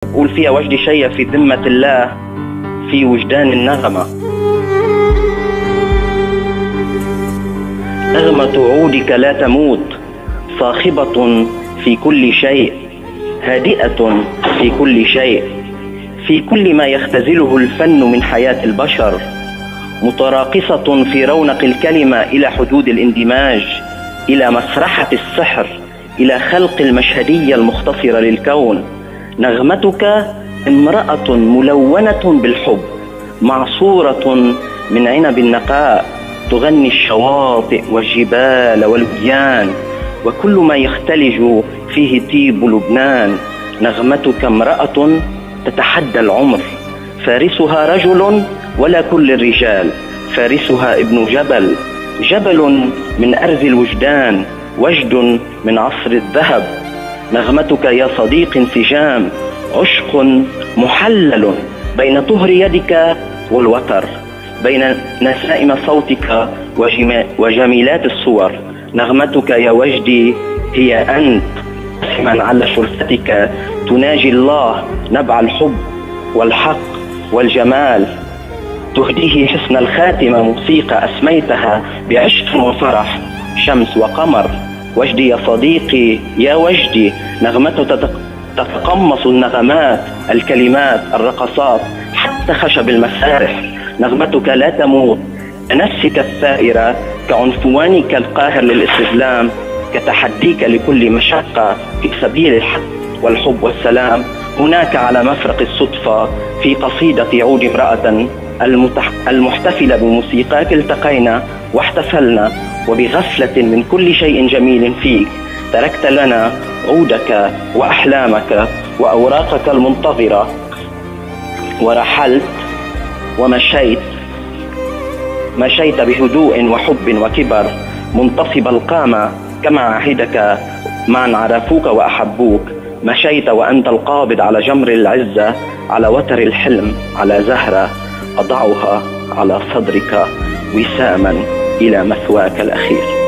قول فيها وجدي شيء في ذمة الله في وجدان النغمة. نغمة عودك لا تموت، صاخبة في كل شيء، هادئة في كل شيء، في كل ما يختزله الفن من حياة البشر، متراقصة في رونق الكلمة إلى حدود الاندماج، إلى مسرحة السحر، إلى خلق المشهدية المختصرة للكون. نغمتك امرأة ملونة بالحب، معصورة من عنب النقاء، تغني الشواطئ والجبال والوديان وكل ما يختلج فيه طيب لبنان. نغمتك امرأة تتحدى العمر، فارسها رجل ولا كل الرجال، فارسها ابن جبل، جبل من أرز الوجدان، وجد من عصر الذهب. نغمتك يا صديق انسجام، عشق محلل بين طهر يدك والوتر، بين نسائم صوتك وجميلات الصور. نغمتك يا وجدي هي أنت، قسما على شرفتك تناجي الله نبع الحب والحق والجمال، تهديه حسن الخاتمة موسيقى أسميتها بعشق وفرح، شمس وقمر. وجدي يا صديقي يا وجدي، نغمته تتقمص النغمات، الكلمات، الرقصات، حتى خشب المسارح. نغمتك لا تموت، كنفسك الثائرة، كعنفوانك القاهر للاستسلام، كتحديك لكل مشقة في سبيل الحق والحب والسلام. هناك على مفرق الصدفة في قصيدة عود امرأة المحتفلة بموسيقاك التقينا واحتفلنا، وبغفلة من كل شيء جميل فيك تركت لنا عودك وأحلامك وأوراقك المنتظرة، ورحلت مشيت بهدوء وحب وكبر، منتصب القامة كما عهدك من عرفوك وأحبوك. مشيت وأنت القابض على جمر العزة، على وتر الحلم، على زهرة أضعها على صدرك وساما إلى مثواك الأخير.